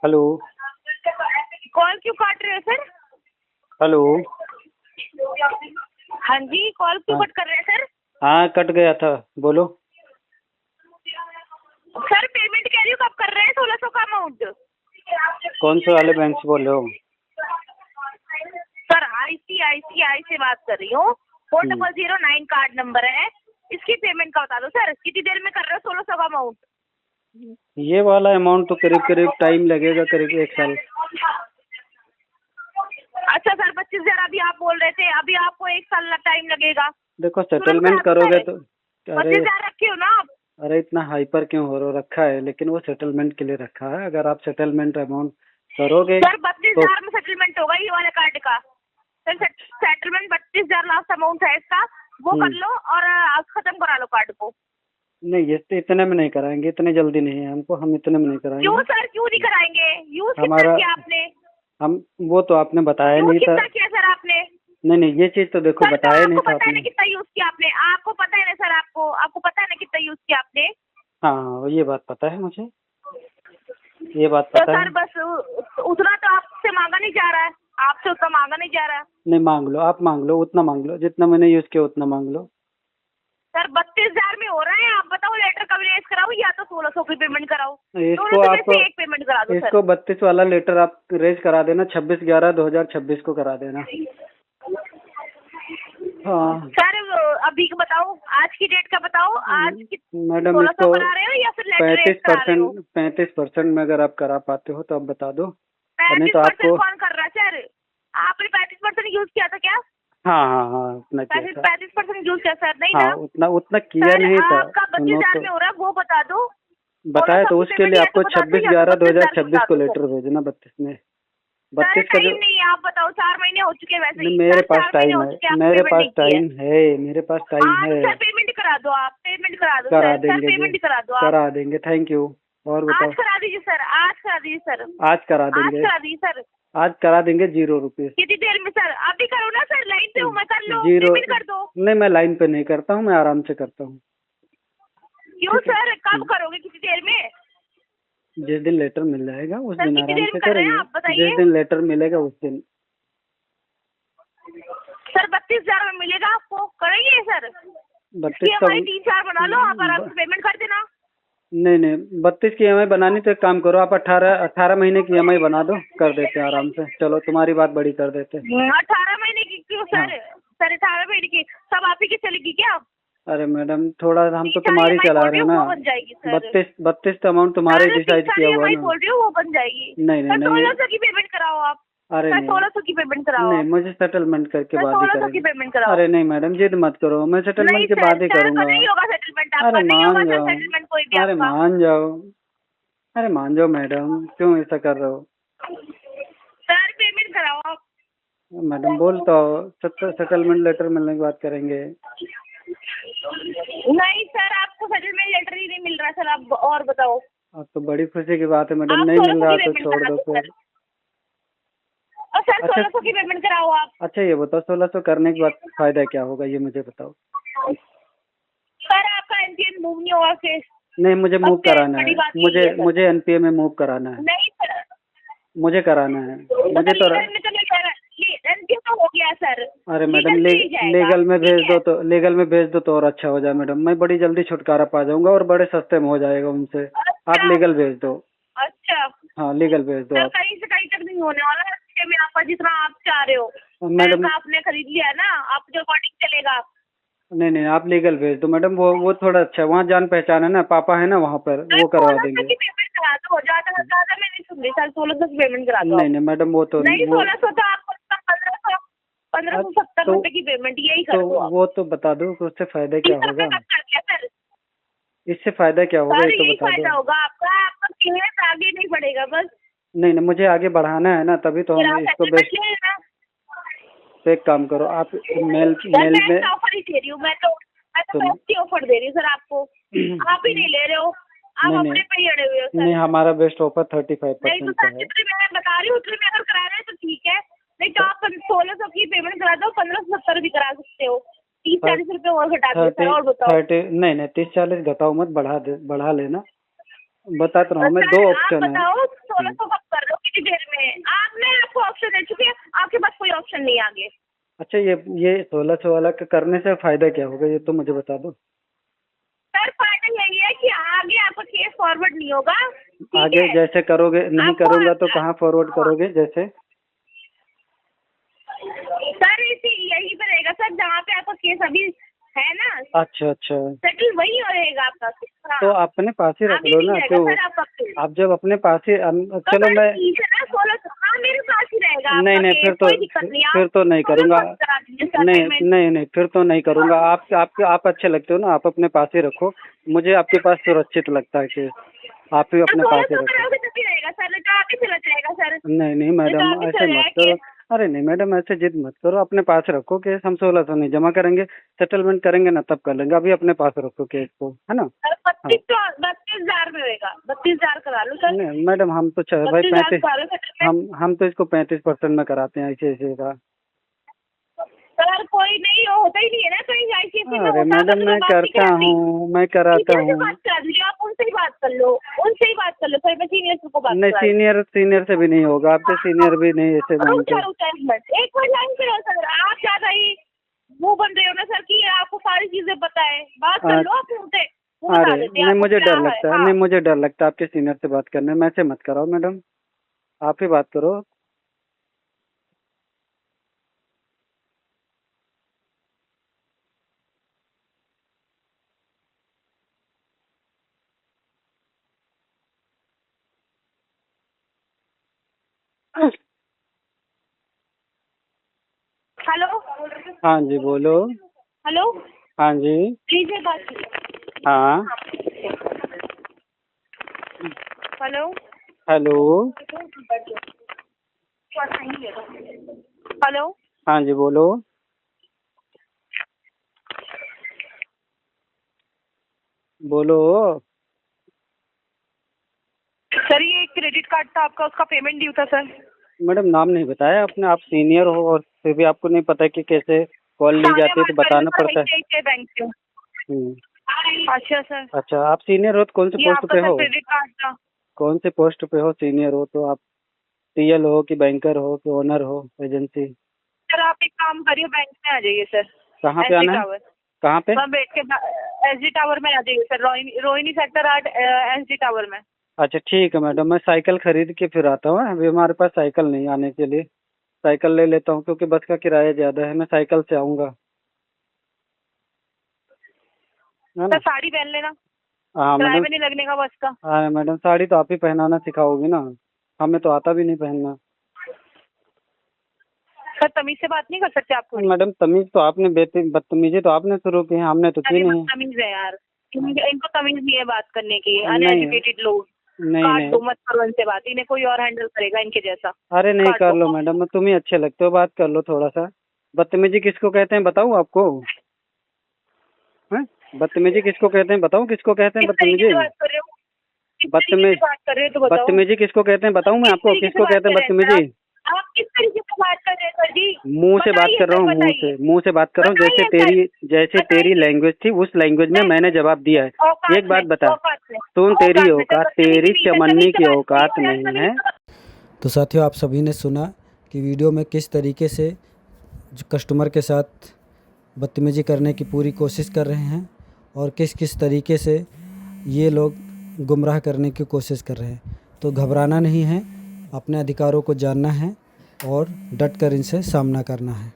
Hello. Call क्यों काट रहे हो सर? हेलो। हाँ जी, कॉल क्यों हाँ कट कर रहे हैं सर? हाँ, कट गया था, बोलो। सर पेमेंट कह रही हूँ कब कर रहे हैं 1600 का अमाउंट? कौन से वाले बैंक से बोल रहे हो? सर ICICI से बात कर रही हूँ। 4009 कार्ड नंबर है, इसकी पेमेंट का बता दो सर। कितनी देर में कर रहे हो 1600 का अमाउंट? ये वाला अमाउंट तो करीब करीब टाइम लगेगा, करीब 1 साल। अच्छा सर, 25,000 अभी आप बोल रहे थे, अभी आपको 1 साल टाइम लगेगा। देखो, तुरंत सेटलमेंट करा दो करोगे सर। तो। अरे 25,000 रखे हो ना आप? अरे, इतना हाइपर क्यों हो रखा है? लेकिन वो सेटलमेंट के लिए रखा है। अगर आप सेटलमेंट अमाउंट करोगे सर तो 32,000 में सेटलमेंट होगा ये वाले कार्ड का। सर सेटलमेंट 32,000 लास्ट अमाउंट है इसका, वो कर लो और खत्म करा लो कार्ड को। नहीं, ये तो इतने में नहीं कराएंगे, इतने जल्दी नहीं है हमको, हम इतने में नहीं क्यों कराएंगे। सर, क्यों नहीं कराएंगे? यूज कितना हमारा किया आपने? हम वो तो आपने बताया यूज नहीं था। कितना किया सर आपने? नहीं नहीं, ये चीज तो देखो सर तो बताया नहीं आपको था पता है ना आपने। कितना यूज किया आपने? आपको पता है ना सर, आपको पता है ना कितना यूज किया आपने? हाँ हाँ, ये बात पता है मुझे, ये बात तो पता सर है। बस उतना तो आपसे मांगा नहीं जा रहा है, आपसे उतना मांगा नहीं जा रहा है। नहीं, मांग लो, आप मांग लो, उतना मांग लो जितना मैंने यूज किया, उतना मांग लो। सर 32,000 में हो रहा है, आप बताओ लेटर कब रेज कराओ या तो 1600 की पेमेंट कराओ। इसको दोनों में आप से एक पेमेंट करा दो सर। इसको 32 वाला लेटर आप रेज करा देना, 26/11/2026 को करा देना। हाँ सर अभी का बताओ, आज की डेट का बताओ, आज की मैडम, 1600 इसको करा रहे हो या फिर लेटर रेज करा रहे हो? 35% 35% में अगर आप करा पाते हो तो आप बता दो, और नहीं तो 35% आपको। कौन कर रहा है सर? आपने 35% यूज किया था क्या? हाँ हाँ हाँ, उतना किया था। 35% यूज किया सर, नहीं हाँ, ना? उतना उतना किया सर नहीं था। आपका सुनो 32,000 तो, में हो रहा है वो बता दो। बताया 1600 तो की उसके पेमेंट लिए या तो आपको बता दो छब्बीस या तो ग्यारह दो हजार 32,000 की छब्बीस बता को दो सर। लेटर भेजना, 32 में। सर 32 का टाइम नहीं है, आप बताओ। 4 महीने हो चुके हैं वैसे नहीं, ही मेरे सर, पास 4 महीने टाइम हो है, चुके हैं आपने मेरे पेमेंट पास नहीं की है। टाइम है, मेरे पास टाइम हाँ तो है। सर पेमेंट करा दो, आप पेमेंट करा दो करा सर देंगे जी, पेमेंट करा दो आप। करा देंगे, थैंक यू। और आज बताओ। करा दीजिए सर, आज करा दीजिए सर। आज करा आज देंगे, करा दीजिए सर। आज करा देंगे, 0 रुपये। कितनी देर में सर? अभी करो ना सर, लाइन पे हूँ मैं, कर लो, जीरो। पेमेंट कर दो। नहीं, मैं लाइन पे नहीं करता हूँ, मैं आराम से करता हूँ। क्यों ठीक है। सर, कब करोगे, कितनी देर में? जिस दिन लेटर मिल जाएगा उस सर दिन कितनी आराम देर से में कर रहे हैं करेंगे। आप जिस बताइए? दिन लेटर मिलेगा उस दिन। सर 32,000 में मिलेगा आपको, करेंगे सर? 32 इसकी का। हमारी 3-4 बना लो, आप आराम से पेमेंट कर देना। नहीं नहीं, 32 की EMI बनानी तो एक काम करो, आप 18 महीने की EMI बना दो, कर देते हैं आराम से। चलो, तुम्हारी बात बड़ी कर देते हैं। 18 महीने की क्यों हाँ। सर? सर 18 महीने की सब आप ही की चलेगी क्या? अरे मैडम, थोड़ा हम तो 3-4 तुम्हारी EMI चला बोल रहे रही हैं हूँ ना। वो बन जाएगी सर। 32 तो अमाउंट तुम्हारे सर डिसाइड 3-4 किया हुआ EMI ना। बोल रही हूँ वो बन जाएगी। नहीं नहीं सर नहीं। 1600 की पेमेंट कराओ आप। अरे सर नहीं 1600 की पेमेंट कराओ नहीं, आप। मुझे सेटलमेंट करके सर बाद ही 1600 की करेंगे। पेमेंट कराओ। अरे नहीं मैडम, जिद मत करो, मैं नहीं सेटलमेंट के सर बाद ही सर करूँगा। नहीं होगा सेटलमेंट अरे आपका, नहीं होगा मान सर जाओ, सेटलमेंट कोई भी अरे आपका। मान जाओ, अरे मान जाओ मैडम, क्यों ऐसा कर रहे हो? सर पेमेंट कराओ आप। मैडम बोलता हो, सेटलमेंट लेटर मिलने की बात करेंगे। नहीं सर, आपको सेटलमेंट लेटर ही नहीं मिल रहा सर, आप और बताओ। अब तो बड़ी खुशी की बात है मैडम, आप नहीं मिल 1600 रहा की तो पेमेंट छोड़ करा दो दो फिर। सर। और सर अच्छा 1600 की पेमेंट कराओ आप। अच्छा, ये बताओ, 1600 करने के बाद फायदा क्या होगा, ये मुझे बताओ। सर आपका NPN मूव नहीं होगा फिर। नहीं, मुझे मूव सबसे कराना है, बड़ी बात यही मुझे है सर। मुझे NPA में मूव कराना है, नहीं सर, मुझे कराना है, तो मुझे तो। लीगल में तो नहीं करा, NPN तो हो गया सर। अरे मैडम, लीगल में ही जाएगा, लीगल में ठीक भेज है? दो तो, लीगल में भेज दो तो और अच्छा हो जाए मैडम, मैं बड़ी जल्दी छुटकारा पा जाऊंगा और बड़े सस्ते में हो जाएगा उनसे। आप अच्छा लीगल भेज दो। अच्छा हाँ, लीगल भेज दो सर, आप। कहीं से कहीं तक नहीं होने वाला है अच्छे में आपका, जितना आप चाह रहे हो। मैडम, बैंक आपने खरीद लिया है ना, आपके अकॉर्डिंग चलेगा। नहीं नहीं, आप लीगल भेज दो मैडम, वो थोड़ा अच्छा है, वहाँ जान पहचान है ना, पापा है ना वहाँ पर, सर वो करवा 1600 देंगे। की पेमेंट करा दो, ज्यादा से ज्यादा मैं नहीं सुन रही सर, 1600 की पेमेंट करा दो नहीं आप। नहीं मैडम, वो तो नहीं वो 1600 तो आपको 1570 तो रुपए की पेमेंट यही कर दो आप। वो तो बता दो कि उससे फायदा क्या 30 रुपए होगा, कम कर दिया सर। इससे फायदा क्या होगा, सर ये तो यही बता दो। फायदा होगा आपका, आपका केस आगे नहीं बढ़ेगा बस। नहीं नहीं, मुझे आगे बढ़ाना है ना, तभी तो फिर हम आप इसको सेटलमेंट बेस्ट। ले लेना। तो एक काम करो, आप मेल सर मेल मैं में ऐसा ऑफर ही दे रही हूँ, मैं तो सुनो। बेस्ट ही ऑफर दे रही हूँ सर आपको। आप ही नहीं ले रहे हो, आप नहीं नहीं अपने पे ही अड़े हुए हो सर। नहीं, हमारा बेस्ट ऑफर नहीं तो 35% का सर है। जितने मैं बता रही हूँ उतने में अगर करा रहे हैं तो ठीक है, नहीं तो आप 1600 की पेमेंट करा दो, 1570 भी करा सकते हो। 30-40 रुपए और घटा दो सर, और बताओ। 30 नहीं नहीं, 30-40 घटाओ मत, बढ़ा लेना। बता तो रहा हूँ मैं, दो सर आप ऑप्शन है। बताओ 1600 कब कर रहे हो, कितनी देर में? आपने आपको ऑप्शन दे चुकी है, आपके पास कोई ऑप्शन नहीं है आगे। अच्छा, ये 1600 वाला करने से फायदा क्या होगा, ये तो मुझे बता दो। सर फायदा यही है कि आगे आपका केस फॉरवर्ड नहीं होगा, ठीक आगे है? जैसे करोगे, नहीं आपको करूँगा तो कहाँ फॉरवर्ड करोगे जैसे? सर इसी यही पे रहेगा सर, जहाँ पे आपका केस अभी है ना, अच्छा अच्छा, सेटल वही रहेगा आपका। हाँ, तो अपने पास ही रख अभी लो नहीं ना, रहेगा क्यों? सर आपका केस। आप जब अपने पास ही तो चलो सर मैं, ठीक है ना, 1600, हाँ मेरे पास ही रहेगा नहीं आपका नहीं, केस, फिर तो कोई दिक्कत नहीं। फिर आप तो नहीं 1600 करूँगा। करा दीजिए नहीं सेटलमेंट। नहीं नहीं, फिर तो नहीं करूँगा। आप अच्छे लगते हो ना, आप अपने पास ही रखो। मुझे आपके पास सुरक्षित लगता है कि आप ही सर अपने पास ही 1600 रखो। कराओगे तभी रहेगा सर, नहीं तो आगे चला जाएगा सर, नहीं नहीं नहीं तो मैडम, आगे ऐसे चला मत जाएगा करो। केस। अरे नहीं मैडम, ऐसे जिद मत करो, अपने पास रखो केस। हम 1600 नहीं जमा करेंगे, सेटलमेंट करेंगे ना तब कर लेंगे। अभी अपने पास रखो केस को, है ना? सर हाँ 32,000 में होएगा, 32,000 करा लो सर, नहीं मैडम, हम तो भाई 32,000 35, करा लो सेटलमेंट। हम तो इसको 35% में कराते हैं, ऐसे ऐसे का। सर कोई नहीं, होता ही नहीं है ना, कहीं आईसीसी में अरे होता होगा मैडम, तो मैं बात नहीं करता कराती। हूँ, मैं कराता टीचर से हूँ। बात करा दीजिए, आप उनसे ही बात कर लो, उनसे ही बात कर लो सर, मैं सीनियर को बात नहीं, करा दूँ। सीनियर से भी नहीं होगा, आपके सीनियर भी नहीं ऐसे मानते। रुक जा एक मिनट, एक मिनट लाइन पे रहो सर, आप ज्यादा ही वो बन रहे हो ना सर कि आपको सारी चीजें पता है, बात कर लो आप उनसे, वो अरे बता देते हैं नहीं, आपको मुझे क्या डर है। लगता है, हाँ नहीं मुझे डर लगता है आपके सीनियर से बात करने में। ऐसे मत कराओ मैडम, आप ही बात करो। हेलो हाँ जी, बोलो। हेलो, हाँ जी। लीजिए बात कीजिए। हाँ। Hello hello. हेलो, हाँ जी, बोलो। बोलो। सर ये क्रेडिट कार्ड था आपका, उसका पेमेंट ड्यू था सर। मैडम, नाम नहीं बताया आपने, आप सीनियर हो और फिर भी आपको नहीं पता कि कैसे कॉल ली तान्या जाती है, तो बात कर रही हूँ बताना सर, पड़ता है। ICICI बैंक से। हम्म। अच्छा सर, अच्छा, आप सीनियर हो तो कौन से ये पोस्ट आपका पे सर हो? क्रेडिट कार्ड था। कौन से पोस्ट पे हो? सीनियर हो तो आप टीएल हो कि बैंकर हो कि ओनर हो एजेंसी? सर आप एक काम करिए, बैंक में आ जाइए सर, कहाँ पे एसडी आना है? टावर, कहाँ पे? वहाँ बैठ के एसडी टावर में आ जाइए sir, Rohini sector 8 SD tower में। अच्छा ठीक है मैडम, मैं साइकिल खरीद के फिर आता हूँ। अभी हमारे पास साइकिल नहीं आने के लिए, साइकिल ले लेता हूँ क्योंकि बस का किराया ज़्यादा है। मैं साइकिल से आऊँगा, है सर ना? साड़ी पहन लेना, हाँ किराया मैडम। भी नहीं लगने का बस का। हाँ मैडम, साड़ी तो आप ही पहनाना सिखाओगी ना, हमें तो आता भी नहीं पहनना। सर तमीज से बात नहीं कर सकते आप थोड़ी? मैडम, तमीज़ तो आपने बदतमीजी तो आपने शुरू की है, हमने तो की अरे नहीं। बदतमीज है यार, इनको तमीज नहीं है बात करने की, नहीं अनएजुकेटेड लोग। नहीं काट नहीं। दो, मत करो इनसे बात, इन्हें कोई और हैंडल करेगा इनके जैसा। अरे नहीं, काट कर लो दो। मैडम, तुम ही अच्छे लगते हो, बात कर लो थोड़ा सा। बदतमीजी किसको कहते हैं बताऊँ आपको? हैं? बदतमीजी किसको कहते हैं बताऊँ? किसको कहते हैं किस तरीके बदतमीजी? से बात कर रहे हो, किस तरीके बदतमीज से बात कर रहे हो तो बताओ। बदतमीजी किसको कहते हैं बताऊँ मैं किस आपको? तरीके से किसको बात कहते हैं कर रहे हैं सर बदतमीजी? आप किस तरीके से बात कर रहे हैं सर जी? मुंह से बात बताइए कर रहा सर, हूँ, बताइए। मुंह से बात कर रहा हूँ। बताइए सर, जैसे तेरी बताइए। लैंग्वेज थी, उस लैंग्वेज में सर, मैंने जवाब दिया है। औकात एक बात में, बता, औकात में, सुन, तेरी औकात में सर, औकात, बदतमीजी तेरी नहीं है, चमन्नी तमीज से की बात औकात कीजिए यार, नहीं तमीज है। से। तो साथियों, आप सभी ने सुना कि वीडियो में किस तरीके से कस्टमर के साथ बदतमीजी करने की पूरी कोशिश कर रहे हैं और किस किस तरीके से ये लोग गुमराह करने की कोशिश कर रहे हैं। तो घबराना नहीं है, अपने अधिकारों को जानना है और डट कर इनसे सामना करना है।